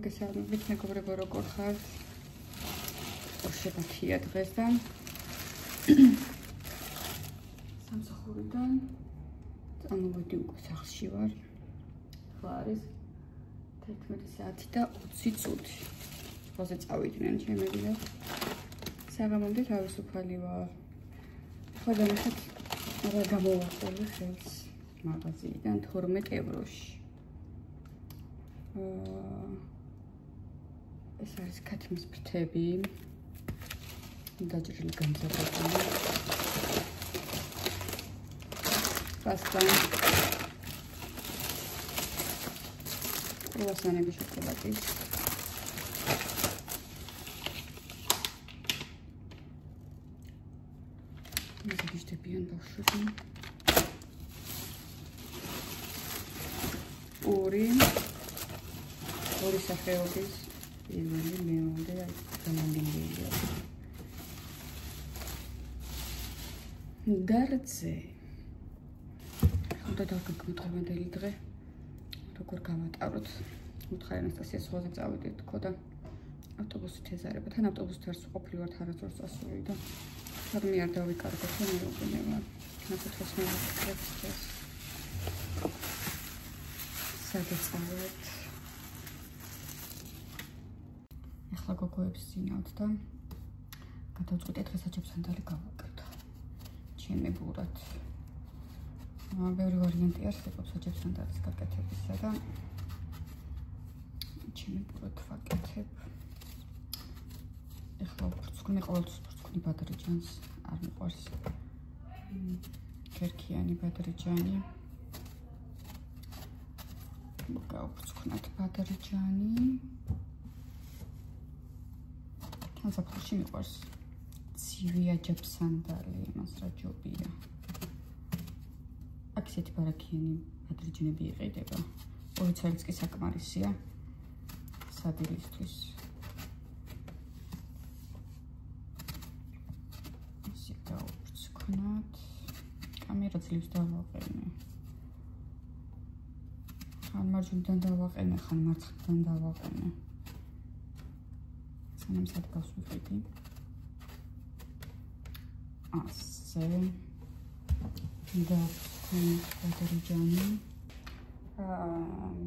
მოგესალმებით მეგობრებო, როგორ ხართ? შევაქია დღეს და სამსახურიდან წამოვედი უკვე სახლში ვარ. ახლა არის 11 საათი და 20 წუთი. ხოზე წავიდნენ ჩემები და საღამომდე თავისუფალი ვარ. ახლა განახეთ რა გამოვაყოლე ხელს მაღაზიიდან 12 ევროში. ეს არის ქათმის ფრთები. დაჭრილი განზრახებული. პასტა. კრუასანები შოკოლადის. მიზიდიშდებიან ბავშვები. ორი სახეობის პირველი მეორე გამომდინარე. გარზე. ხოდა დაგაგმოთმედელი დღე. როგორ გავატაროთ? უთხარი ანასტასიას ხოზე წავიდეთ თქო და ავტობუსით ეზარება. თან ავტობუსით არ ყოფილი ვართ არასდროს წასული და თორმე არ დავიკარგოთ და მეუბნება. ნახოთ მე ვიქცეს. სადეცავთ. ახლა გოგოებს წინავთ და გადავწყვიტე დღეს საჭებსანდალი გავაკეთო. ჩემი ბურად. ბევრი ვარიანტი არსებობს საჭებსანდალის გაკეთებისა და ჩემი ბურად ვაკეთებ. ახლა ვფრცქვნი ყოველთვის ვფრცქვნი ბადრიჯანს არ მიყვარს. ქერქიანი ბადრიჯანი. გავფრცქვნათ ბადრიჯანი. ზაფხულში მიყვარს ცივი აჯაბსანდალი, იმას რა ჯობია. აქ ისეთი ბარაქიანი ბადრიჯანები იყიდება. 2 წელიც კი საკმარისია სადილისთვის. ისე გავფრცქვნათ. კამერა ძლივს დავაყენე. ხან მარჯვნიდან დავაყენე, ხან მარცხნიდან დავაყენე. სანამ სადგავს ვიყიდი. ასე. დავფრთხნი ბადრიჯანი.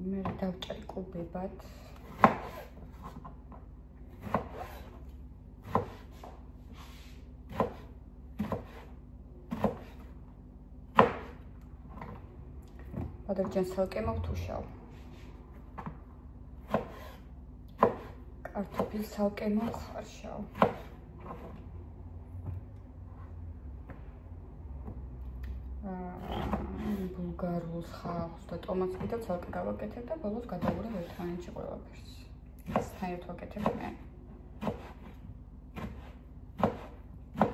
მე დავჭერი კუბებად. ბადრიჯანს თალკე მოვთუშავ. კარტოფილს თალკე მოვხარშავ. ბულგარულს, ხავს და ტომატს კიდევ თალკე გავაკეთებ და ბოლოს გადავურევ ერთმანეთში ყველაფერს. საერთოდ ვაკეთებ მე.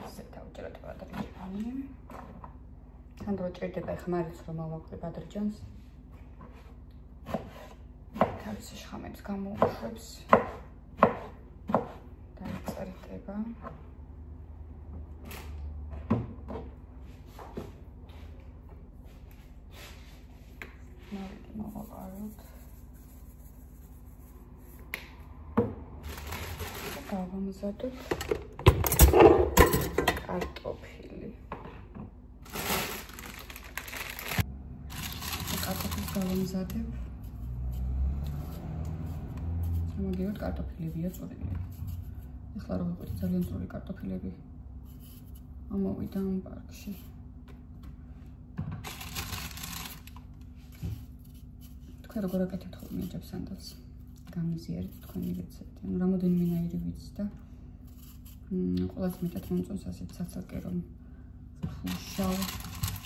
ესე დავჭერეთ ბადრიჯანი. სანდრო ჭირდება ხმარიც რომ ავაყრე ბადრიჯანს. თავისი შხამებს გამოუშვებს. დაიწერდება. მოვაყაროთ. დავამზადოთ კარტოფილი. კარტოფილს დავამზადებ. მოგივით კარტოფილებია წვრილი. ახლა რომ ვიყიდე ძალიან წვრილი კარტოფილები ამოვიდა ამ პარკში. თქვენ როგორ აკეთებთ ხოლმე აჯაბსანდალს? გამიზიარეთ თქვენი რეცეპტი. ანუ რამოდენმენაირი ვიცი და ყველაზე მეტად მომწონს ასეთ საცალკე რომ ვუშავ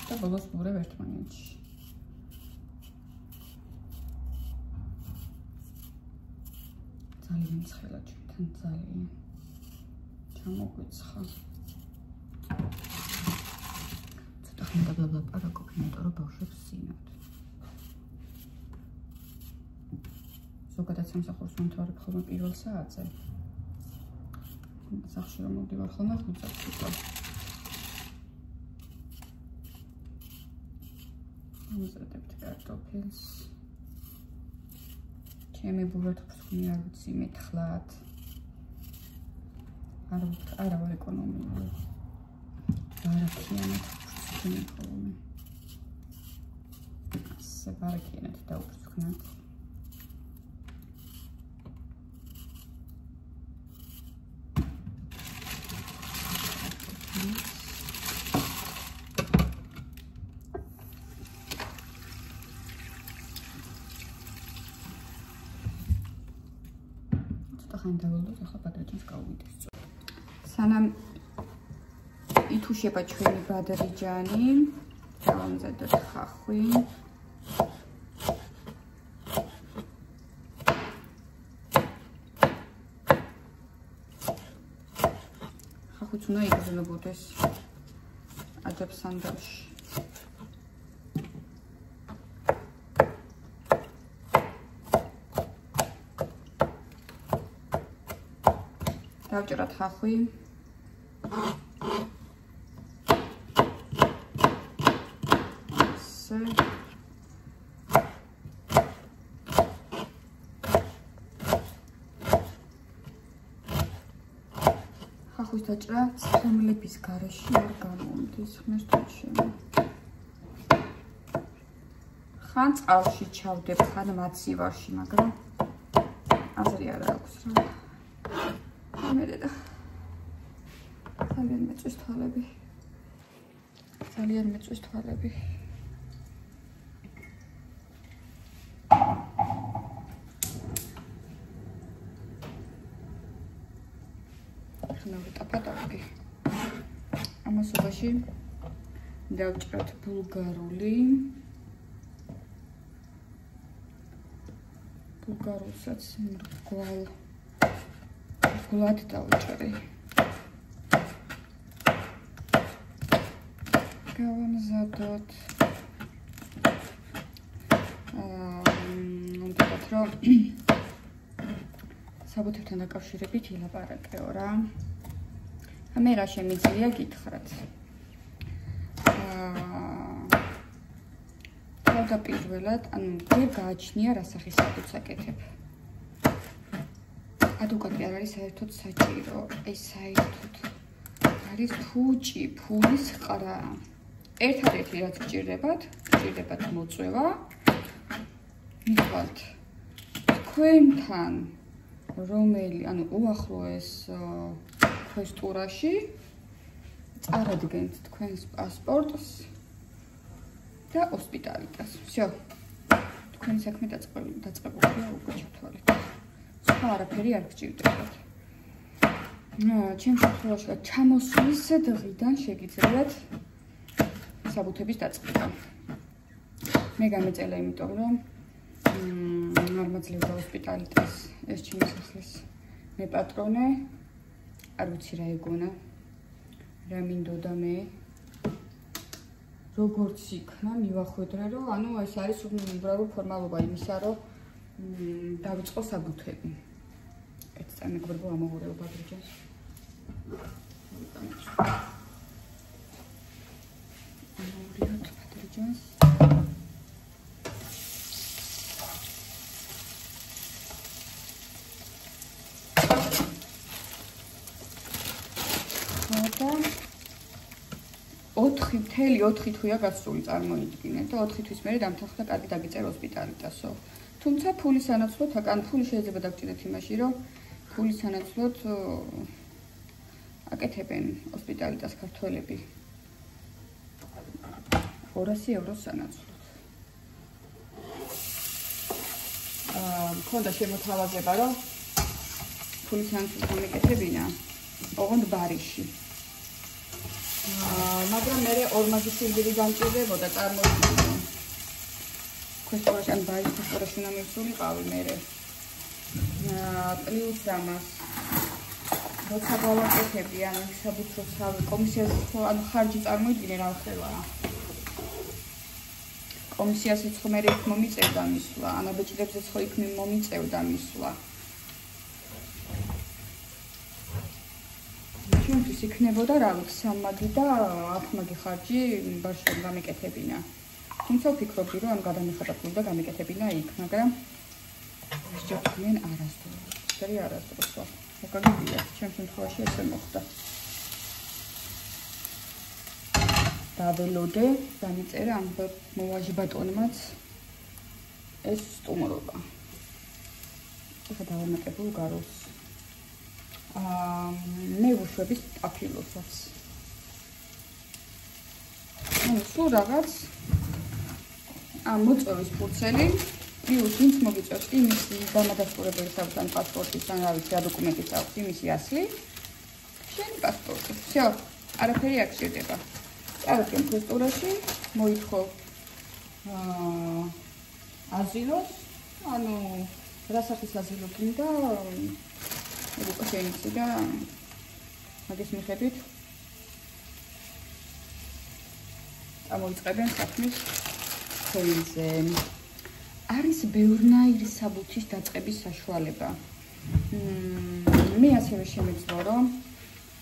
და ბოლოს ვურევ ერთმანეთში. ძალიან ცხელა ჩვენთან ძალიან ჩამოგვიცხა. ცოტა ხნით ვლაპარაკობ, იმიტომ რომ ბავშვებს სინავთ. ზოგადად სამსახურს მომთავრებ ხოლმე პირველ საათზე. სახლში რომ მოვდივარ ხოლმე 5 საათს ვიყავ. ამზადებთ კარტოფილს. ჩემი ბურათ ფსკვნი არ ვიცი მეთხრათ. არა ვარ ეკონომიური. ბარაქიანად ფსკვნი ხოლმე. ასე ბარაქიანად დავფსკვნათ. ხანდაველოთ ახლა ბადრიჯანს გავვიდეს. სანამ ითუშება ჩვენი ბადრიჯანი, დავამზადოთ ხახვი. ხახვიც უნდა იგრძნობოდეს აჯაბსანდალში. დავჭრათ ხახვი. ასე. ხახვის დაჭრა ცხენლების გარეშე არ გამომდის ხმესტოჩემი. ხან წყალში ჩავდებ, ხან მაცივარში, მაგრამ აზრი არ აქვს რა. ძალიან მეწვის თვალები. ძალიან მეწვის თვალები. ახლა ვიტაფატავდი. ამასობაში დავჭრათ ბულგარული. ბულგარულსაც მრგვალ დავჭრი. გავამზადოთ. უნდათ რომ საბუთებთან დაკავშირებით ილაპარაკეო რა. მე რა შემიძლია გითხრათ. თავდაპირველად, ანუ მე გააჩნია რა სახის საბუთს აკეთებ. ადვოკატი არ არის საერთოდ საჭირო, აი საერთოდ არის ფუჭი, ფულის ყრა. ერთადერთი რაც გჭირდებათ მოწვევა. მithვალთ თქვენთან რომელი, ანუ უახლოეს კვესტურაში წარადგენთ თქვენს პასპორტს და ჰოსპიტალიტას. всё. თქვენი საქმე დაწყებულია უკვე ჩათვალეთ. სხვა არაფერი არ გჭირდებათ. ჩემს შემთხვევაში ჩამოსვლის დღიდან შეგიძლიათ საბუთების დაწყება. მე გამეწელა იმიტომ რომ არ მაძლევდა ჰოსპიტალიტას ეს ჩემი სახლის მე პატრონე არ ვიცი რა ეგონა რა მინდოდა მე როგორც იქნა მივახვედრე რომ ანუ ეს არის უბრალოდ ფორმალობა იმისა რომ დავიწყო საბუთები. ეს წამეგობრებო ამაღურეო ბადრიჯანს. ამაღურეოთ ბადრიჯანს. მთელი 4 თვეა გასული წარმოიდგინეთ და 4 თვის მერე დამთანხმდა კარგი დაგიწერ ჰოსპიტალიტასო. თუმცა ფულის სანაცვლოდ, ან ფული შეიძლება დაგჭირდეთ იმაში, რომ ფულის სანაცვლოდ აკეთებენ ჰოსპიტალიტას ქართველები 200 ევროს სანაცვლოდ. მქონდა შემოთავაზება, რომ ფულის სანაცვლოდ გამეკეთებინა ოღონდ ბარიში. მაგრამ მე ორმაგი სილბირი გამჭირდებოდა წარმოიდგინე. კვესტურაში ან ბარის კვესტურაში უნდა მივსულიყავი მე. პლუს ამას. როცა გავაკეთებდი ან საბუთოს კომისიაზე ანუ ხარჯი წარმოიდგინე რა ხელა. კომისიასაც ხომ მე იქ მომიწევდა მისვლა, ან აბეჭდებზეც ხო იქ მომიწევდა მისვლა. ჩვენთვის იქნებოდა რა ვიცი 3 მაგი და 10 მაგი ხარჯი ბარში გამეკეთებინა. თუმცა ვფიქრობდი რომ ამ გადამიხადა ფული და გამეკეთებინა იქ, მაგრამ შეგვიძლია არასდროს. შერი არასდროს ვარ. მოგაგებია, ჩემს შემთხვევაში ესე მოხდა. დაველოდე, დამიწერა ამ მოვაჟი ბატონმაც ეს სტუმრობა. ეხლა დავამატებულ გაროს. მე ვუშვები სტაფილოსაც. სულ რაღაც მოწვევის ფურცელი, პლუს ვინც მოგიწევს კი მისი დამადასტურებელი საბუთან პასპორტის ან რა ვიცი რა დოკუმენტიც აქვს იმისი ასლი. შენი პასპორტი. всё, არაფერი არ გჭირდება. წავედი პრესტურაში, მოითხოვ აზილოს, ანუ რა სახის აზილო გინდა, უკვე შეიცი და მაგის მიხედვით ამოიწყებენ საქმის ხელზე. არის ბევრნაირი საბუთის დაწყების საშუალება. მე ასევე შემეძლო, რომ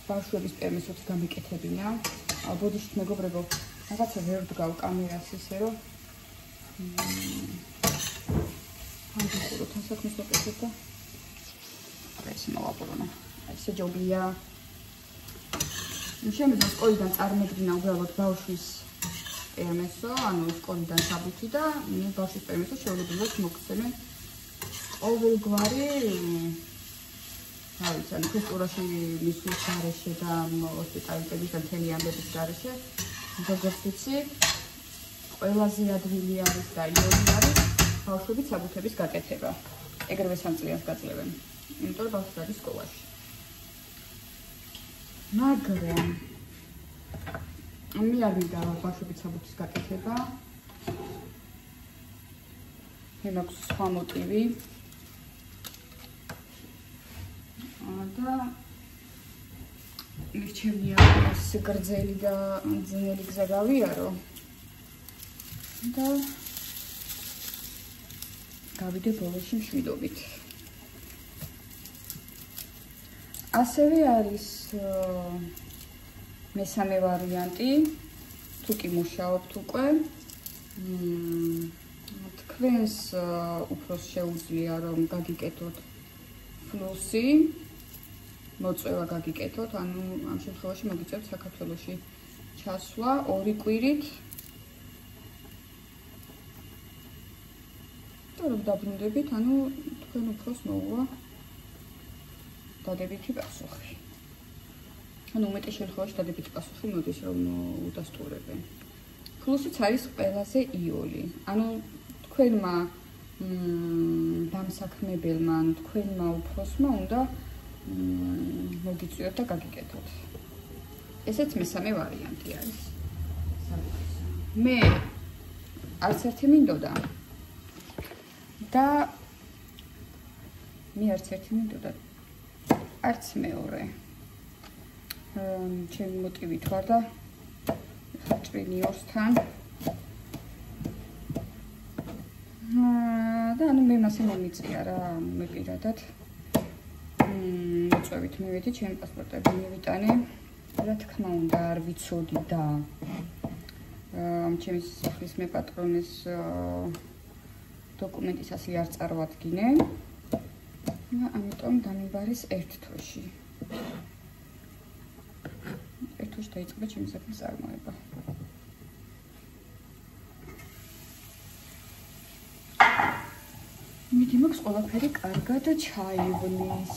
ბავშვების პერმისოც გამეკეთებინა. ბოდიშით მეგობრებო, რაღაცა ვერ დგავ კამერას ისე რომ ამბობთ ამ საქმეს ვაკეთებ და ეს მოვაპოვნა. ესე ჯობია. შემეძლო სკოლიდან წარმეგრინა უბრალოდ ბავშვის პერმესო, ანუ სკოლიდან საბუთი და ბავშვის პერმესო შეუძლებლად მოგცემენ ყოველგვარი რა ვიცი, ანუ კულტურაში მისვლის გარეშე და ჰოსპიტალიტეტის და მთელი ამბების გარეშე როგორც ვიცი, ყველაზე ადვილი არის და იოლი არის ბავშვების საბუთების გაკეთება. ეგრევე 3 წლიანს გაძლევენ, იმიტომ რომ ბავშვი არის სკოლაში. მაგრამ მე არ მინდა ბავშვების საბუთის გაკეთება. მე მაქვს სხვა მოტივი. და მირჩევნია ეს გრძელი და ძნელი გზა გავიარო და გავიდე ბოლოში მშვიდობით. ასევე არის მესამე ვარიანტი, თუ კი მუშაობთ უკვე, თქვენს უფროს შეუძლია რომ გაგიკეთოთ ფლუსი, მოწვევა გაგიკეთოთ, ანუ ამ შემთხვევაში მოგიწევთ საქართველოში ჩასვლა 2 კვირით. და რომ დაბრუნდებით, ანუ თქვენ უფროს მოუვა დადებითი პასუხი. ანუ უმეტეს შემთხვევაში დადებითი პასუხი მოდის, რომ უდასტურებენ. ფლუსიც არის ყველაზე იოლი. ანუ თქვენმა დამსაქმებელმა, ან თქვენმა უფროსმა უნდა მოგიწვიოთ და გაგიკეთოთ. ესეც მესამე ვარიანტი არის. მე არც ერთი მინდოდა და არც მეორე. ჩემი მოტივით ვარ და ხაჭრინი ორსთან. და ანუ მე მასე მომიწია რა, მე პირადად. მოწვევით მივედი, ჩემი პასპორტები მივიტანე. რა თქმა უნდა, არ ვიცოდი და ჩემი სახლის მე პატრონის დოკუმენტის ასლი არ წარვადგინე. და ამიტომ დამიბარეს 1 თვეში. 1 თვეში დაიწყება ჩემი სახლის წარმოება. მიდი მაქვს ყველაფერი კარგად ჩაივლის.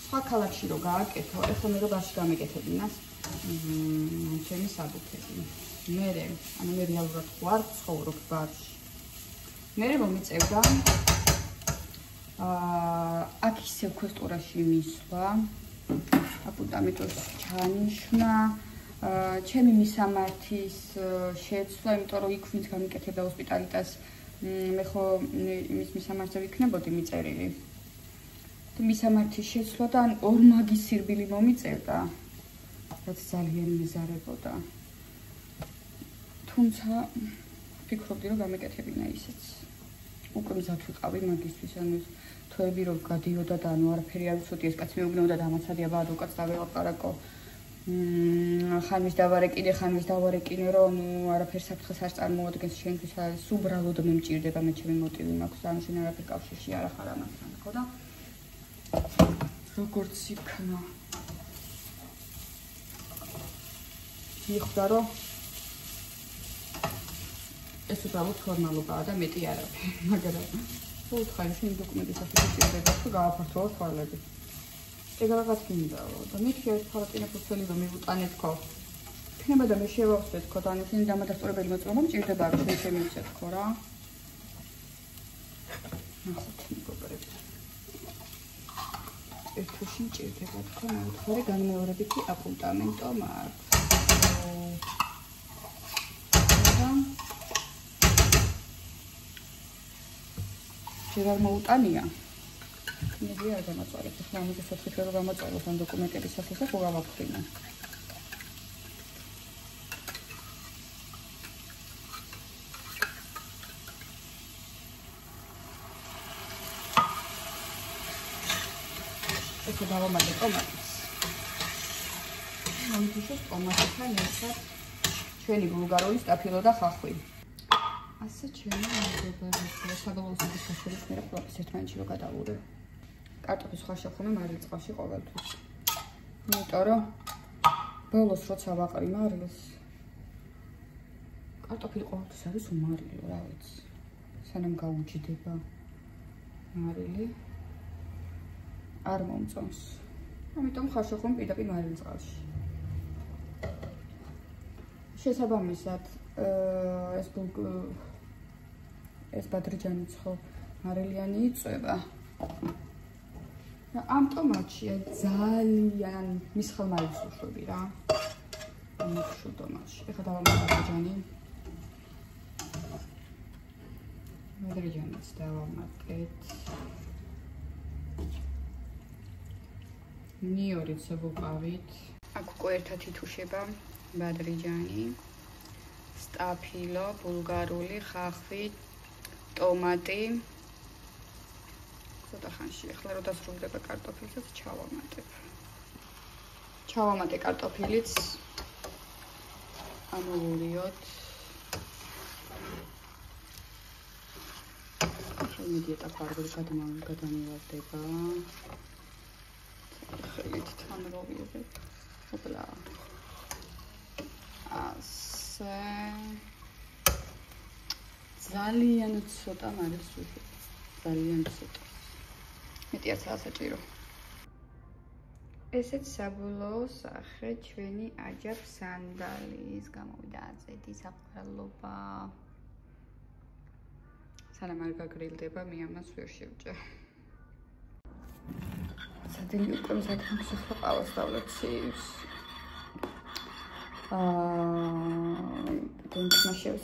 სხვა ქალაქში რო გააკეთო, ეხლა მე რო ბარში გამეკეთებინა ჩემი საბუთები. მე რეალურად ვარ ცხოვრობ ბარში. მე მომიწევდა აქ ისევ ქვესტურაში მისვლა, აპუტამიტოს ჩანიშნა, ჩემი მისამართის შეცვლა, იმიტომ რომ იქ ვინც გამიკეთებდა ჰოსპიტალიტას, მე ხო იმის მისამართზე ვიქნებოდი მიწერილი. მისამართის შეცვლა და ორმაგის სირბილი მომიწევდა, რაც ძალიან მეზარებოდა. თუმცა ვფიქრობდი რომ გამეკეთებინა ისეც. უკვე მზად ვიყავი მაგისთვის, ანუ თვეები რომ გადიოდა და არაფერი არ ვიცოდი, ეს კაცი მეუბნეოდა და ამაცადია ბადო კაც დაველაპარაკო. ხანვის დავარეკინე, რომ არაფერს საფრთხეს არ წარმოადგენს შენთვის არის უბრალოდ მე მჭირდება მე ჩემი მოტივი მაქვს ანუ შენ არაფერ კავშირში არ ახარ ამასთან ხო და როგორც იქნა მიხვდა რომ ეს უბრალოდ ფორმალობაა და მეტი არაფერი მაგრამ უთხარი შენ დოკუმენტის ასეთი ჭირდება თუ გავაფართოვო თვალები ეგ რაღაც მინდა და მითქი ეს ფარატინების წელი რომ მივუტანეთ ხო იქნება და მე შევავსეთ ხო და ანუ დამადასტურებელი მოწმობა მჭირდება რომ შენ შემივცეთ ხო რა ასეთ მეგობრებს ერთ თვეში მჭირდება თქო ნაუთხარი განმეორებითი აპუნტამენტო მაქვს ჯერ არ მოუტანია მე არ დამაწვალებ ახლა ამაზე საფრთხე რომ გამოწვალოთ ამ დოკუმენტების შესახებ ხო გავაფრინა ეს დავამატე ტომატს მომთიშოს ტომატთან ერთად ჩვენი ბულგარული სტაფილო და ხახვი ასე ჩემი მეგობრებო საბოლოო სიტყვაშორის მე ყველაფერს ერთმანეთში რო გადავურე კარტოფის სხვა შეხვნა მარილ წყალში ყოველთვის იმიტომ რომ ბოლოს როცა ვაყრი მარილს კარტოფილი ყოველთვის არის უმარილო რა ვიცი სანამ გაუჯდება მარილი არ მომწონს ამიტომ ხარ შეხვნა პირდაპირ მარილ წყალში შესაბამისად ეს ბადრიჯანიც ხო მარილიანი იწვება და ამ ტომატშია ძალიან მისხელმარის უშვები რა ამ შუ ტომატში ეხლა დავამატე ბადრიჯანიც დავამატეთ ნიორიც ვუყავით აქ უკვე ერთად ითუშება ბადრიჯანი სტაფილო ბულგარული ხახვი ტომატი ცოტა ხანში ახლა რო დასრულდება კარტოფილიც ჩავამატე კარტოფილიც ამოვურიოთ შემიძლია ტაფარგული გადამივარდება ხელით თან როვიებებ ოპლა ასე ძალიან ცოტა მარილს ვუშვებ ძალიან ცოტა მეტი არც ასაჭირო ესეც საბოლოო სახე ჩვენი აჯაბ სანდალის გამოვიდა აწედი საყვარლობა სანამ არ გაგრილდება მე ამას ვერ შევჭერ სადელი უკვე მსათმის ახლა ყავას დავლეცის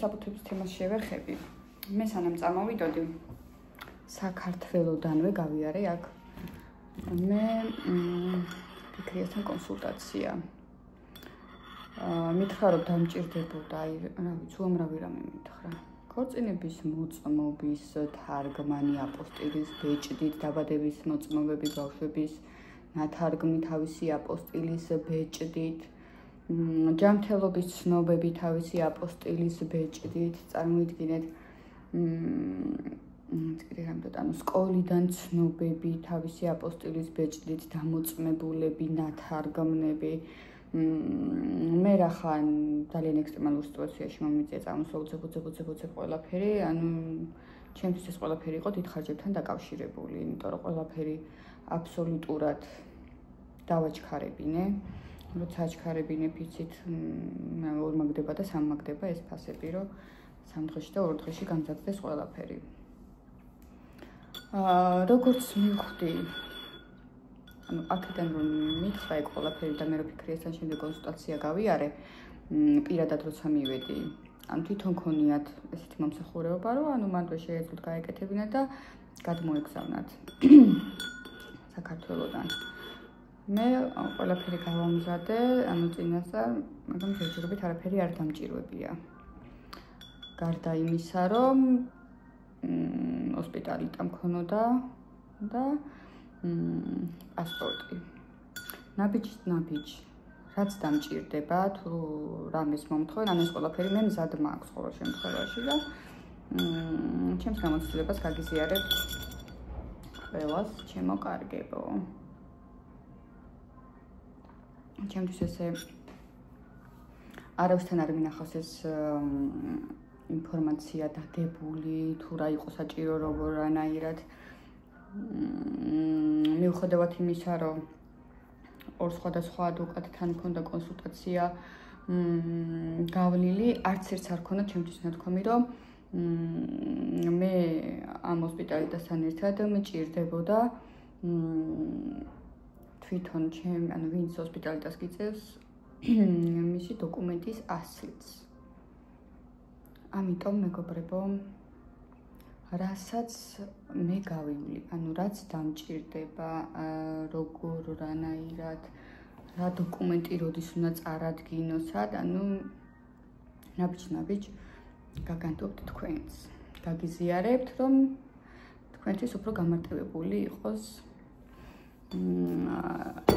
საბუთების თემას შევერხები მე სანამ წამოვიდოდი საქართველოდანვე გავიარე აქ მე ფიქრიასთან კონსულტაცია მითხრა რომ დამჭირდებოდა აი რა ვიცი უამრავი რამე მითხრა ქორწინების მოწმობის თარგმანი აპოსტილის ბეჭდით დაბადების მოწმობები ბავშვების ნათარგმნი თავისი აპოსტილის ბეჭდით ჯანმრთელობის ცნობები თავისი აპოსტილის ბეჭდით წარმოიდგინეთ სკოლიდან ცნობები თავისი აპოსტილის ბეჭდით დამოწმებულები ნათარგმნები მე რახან ძალიან ექსტრემალურ სიტუაციაში მომიწია წამოსვლა ყველაფერი ანუ ჩემთვის ეს ყველაფერი იყო დიდ ხარჯებთან დაკავშირებული იმიტომ რომ ყველაფერი აბსოლუტურად დავაჩქარებინე როცა აჩქარებინე ფიცით ორ მაგდება და სამ მაგდება ეს ფასები რომ სამ დღეში და ორ დღეში გამზადდეს ყველაფერი როგორც მივხვდი ანუ აქედან რომ მითხრა ეგ ყველაფერი და მე რო ფიქრიასთან შემდეგ კონსულტაცია გავიარე პირადად როცა მივედი ან თვითონ ქონიათ ესეთი მომსახურება რომ ანუ მანდ შეეძლოთ გაეკეთებინათ და გადმოეგზავნათ საქართველოდან მე ყველაფერი გავამზადე ანუ წინასწარ მაგრამ ჯერჯერობით არაფერი არ დამჭირვებია გარდა იმისა რომ ჰოსპიტალიტა მქონოდა და პასპორტი ნაბიჯი რაც დამჭირდება თუ რამის მომთხოვენ, ანუ ეს ყველაფერი მე მზად მაქვს ყოველ შემთხვევაში და ჩემს გამოცდილებას გაგიზიარებთ ყველას ჩემო კარგებო. ჩემთვის ესე არავისთან არ მინახავს ეს ინფორმაცია დადებული, თუ რა იყო საჭირო როგორანაირად. მიუხედავად იმისა, რომ ორ სხვადასხვა ადვოკატთან მქონდა კონსულტაცია გავლილი, არც ერთს არ ქონდა ჩემთვის ნათქვამი, რომ მე ამ ჰოსპიტალიტასთან ერთად მჭირდებოდა თვითონ ანუ ვინც ჰოსპიტალიტას გიწევს მისი დოკუმენტის ასლიც. ამიტომ მეგობრებო, რასაც მე გავივლი, ანუ რაც დამჭირდება, როგორ რანაირად, რა დოკუმენტი როდის უნდა წარადგინოსად, ანუ ნაბიჯ გაგანტობთ თქვენს. გაგიზიარებთ, რომ თქვენთვის უფრო გამარტივებული იყოს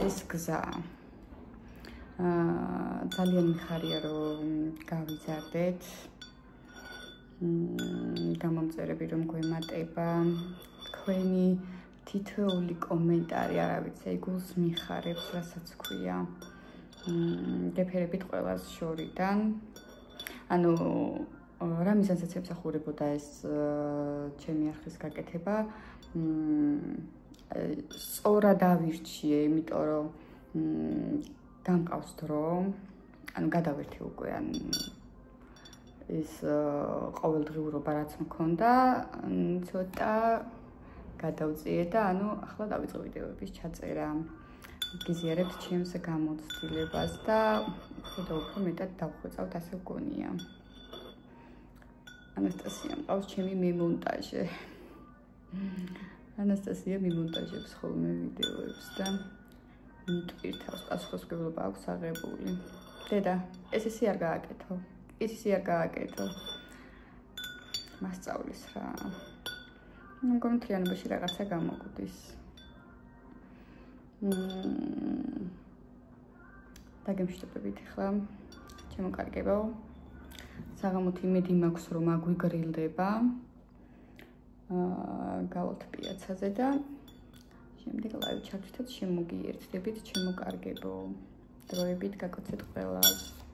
ეს გზა. ძალიან მიხარია, რომ გავიზარდეთ. გამომწერები რომ გვემატება, თქვენი თითოეული კომენტარი, არა ვიცი, გულს მიხარებს, რასაც ქვია. გეფერებით ყველას შორიდან. ანუ რა მიზანსაც ემსახურებოდა ეს ჩემი არხის გაკეთება, სწორად ავირჩიე, იმიტომ რომ გამყავს დრო, ანუ გადავერთე უკვე, ეს ყოველდღიურობა რაც მქონდა, ცოტა გადავწიე და ანუ ახლა დავიწყე ვიდეოების ჩაწერა. გიზიარებთ ჩემს გამოცდილებას და უფრო მეტად დავხვეწავთ, ასე ვგონია. ანასტასია მყავს ჩემი მიმონტაჟე. ანასტასია მიმონტაჟებს ხოლმე ვიდეოებს და მიტვირთავს, პასუხისმგებლობა აქვს აღებული. დედა, ეს ისე არ გააკეთო. ის ისე არ გააკეთო. მასწავლის რა. მგონი მთლიანობაში რაღაცა გამოგვდის. დაგემშვიდობებით ახლა. ჩემო კარგებო. საღამოთი იმედი მაქვს, რომ აგვიგრილდება. გავალთ პიაცაზე და შემდეგ ლაივ ჩავთვით, შემოგიერთდებით, ჩემო კარგებო. დროებით გაკოცეთ ყველას.